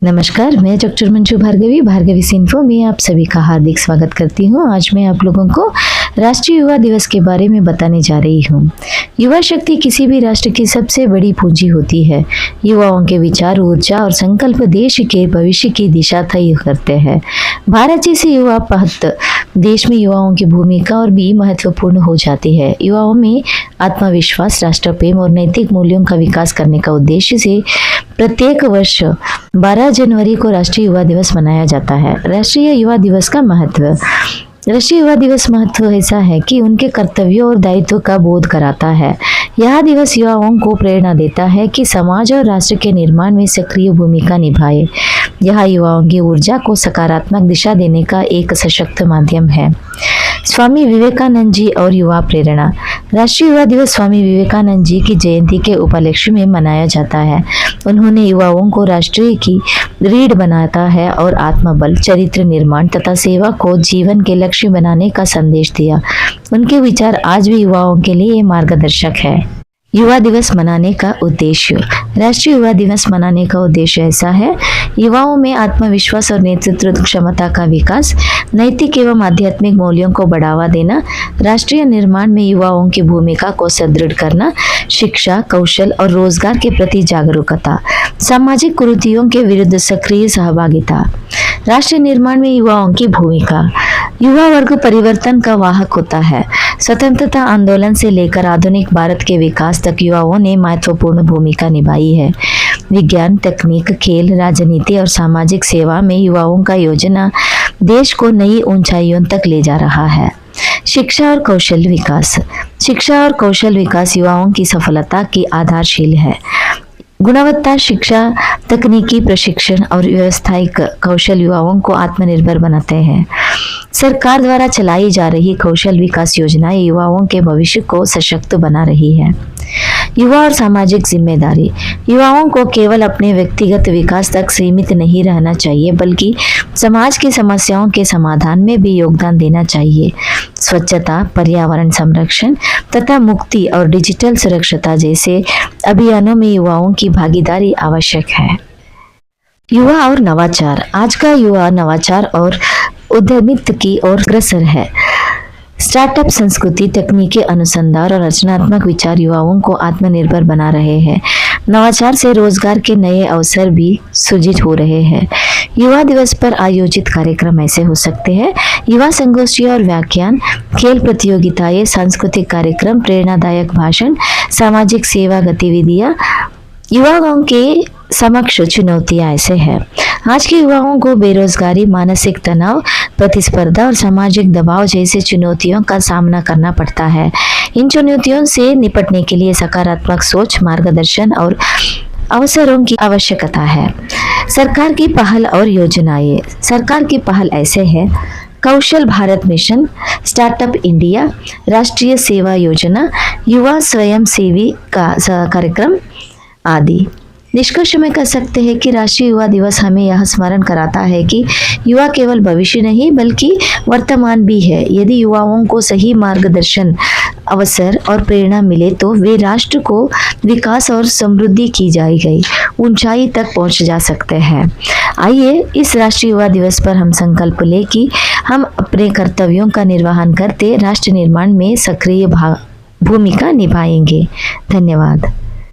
नमस्कार, मैं doctor Manju Bhargavi Bhargavi info में आप सभी का हार्दिक स्वागत करती हूँ। आज मैं आप लोगों को राष्ट्रीय युवा दिवस के बारे में बताने जा रही हूँ। युवा शक्ति किसी भी राष्ट्र की सबसे बड़ी पूंजी होती है। युवाओं के विचार, ऊर्जा और संकल्प देश के भविष्य की दिशा तय करते हैं। भारत जैसे युवा पहत देश में युवाओं की भूमिका और भी महत्वपूर्ण हो जाती है। युवाओं में आत्मविश्वास, राष्ट्र प्रेम और नैतिक मूल्यों का विकास करने का उद्देश्य से प्रत्येक वर्ष 12 जनवरी को राष्ट्रीय युवा दिवस मनाया जाता है। राष्ट्रीय युवा दिवस का महत्व। राष्ट्रीय युवा दिवस महत्व ऐसा है कि उनके कर्तव्यों और दायित्व का बोध कराता है। यह दिवस युवाओं को प्रेरणा देता है कि समाज और राष्ट्र के निर्माण में सक्रिय भूमिका निभाए। यह युवाओं की ऊर्जा को सकारात्मक दिशा देने का एक सशक्त माध्यम है। स्वामी विवेकानंद जी और युवा प्रेरणा। राष्ट्रीय युवा दिवस स्वामी विवेकानंद जी की जयंती के उपलक्ष्य में मनाया जाता है। उन्होंने युवाओं को राष्ट्रीय की रीढ़ बनाता है और आत्मबल, चरित्र निर्माण तथा सेवा को जीवन के लक्ष्य बनाने का संदेश दिया। उनके विचार आज भी युवाओं के लिए मार्गदर्शक है। युवा दिवस मनाने का उद्देश्य। राष्ट्रीय युवा दिवस मनाने का उद्देश्य ऐसा है: युवाओं में आत्मविश्वास और नेतृत्व क्षमता का विकास, नैतिक एवं आध्यात्मिक मूल्यों को बढ़ावा देना, राष्ट्रीय निर्माण में युवाओं की भूमिका को सुदृढ़ करना, शिक्षा, कौशल और रोजगार के प्रति जागरूकता, सामाजिक कुरीतियों के विरुद्ध सक्रिय सहभागिता। राष्ट्र निर्माण में युवाओं की भूमिका। युवा वर्ग परिवर्तन का वाहक होता है। स्वतंत्रता आंदोलन से लेकर आधुनिक भारत के विकास तक युवाओं ने महत्वपूर्ण भूमिका निभाई है। विज्ञान, तकनीक, खेल, राजनीति और सामाजिक सेवा में युवाओं का योजना देश को नई ऊंचाइयों तक ले जा रहा है। शिक्षा और कौशल विकास। शिक्षा और कौशल विकास युवाओं की सफलता की आधारशिल है। गुणवत्ता शिक्षा, तकनीकी प्रशिक्षण और व्यावसायिक कौशल युवाओं को आत्मनिर्भर बनाते हैं। सरकार द्वारा चलाई जा रही कौशल विकास योजनाएं युवाओं के भविष्य को सशक्त बना रही है। युवा और सामाजिक जिम्मेदारी। युवाओं को केवल अपने व्यक्तिगत विकास तक सीमित नहीं रहना चाहिए, बल्कि समाज की समस्याओं के समाधान में भी योगदान देना चाहिए। स्वच्छता, पर्यावरण संरक्षण तथा मुक्ति और डिजिटल सुरक्षता जैसे अभियानों में युवाओं की भागीदारी आवश्यक है। युवा और नवाचार। आज का युवा नवाचार और उद्यमित्व की ओर अग्रसर है। स्टार्टअप संस्कृति, तकनीकी अनुसंधान और रचनात्मक विचार युवाओं को आत्मनिर्भर बना रहे हैं। नवाचार से रोजगार के नए अवसर भी सृजित हो रहे हैं। युवा दिवस पर आयोजित कार्यक्रम ऐसे हो सकते हैं: युवा संगोष्ठी और व्याख्यान, खेल प्रतियोगिताएं, सांस्कृतिक कार्यक्रम, प्रेरणादायक भाषण, सामाजिक सेवा गतिविधियां। युवाओं के समक्ष चुनौतियां ऐसे हैं: आज के युवाओं को बेरोजगारी, मानसिक तनाव, प्रतिस्पर्धा और सामाजिक दबाव जैसे चुनौतियों का सामना करना पड़ता है। इन चुनौतियों से निपटने के लिए सकारात्मक सोच, मार्गदर्शन और अवसरों की आवश्यकता है। सरकार की पहल और योजनाएं। सरकार की पहल ऐसे है: कौशल भारत मिशन, स्टार्टअप इंडिया, राष्ट्रीय सेवा योजना, युवा स्वयंसेवी का कार्यक्रम आदि। निष्कर्ष में कह सकते हैं कि राष्ट्रीय युवा दिवस हमें यह स्मरण कराता है कि युवा केवल भविष्य नहीं बल्कि वर्तमान भी है। यदि युवाओं को सही मार्गदर्शन, अवसर और प्रेरणा मिले तो वे राष्ट्र को विकास और समृद्धि की जाई गई ऊंचाई तक पहुंच जा सकते हैं। आइए इस राष्ट्रीय युवा दिवस पर हम संकल्प लें कि हम अपने कर्तव्यों का निर्वहन करते राष्ट्र निर्माण में सक्रिय भूमिका निभाएंगे। धन्यवाद।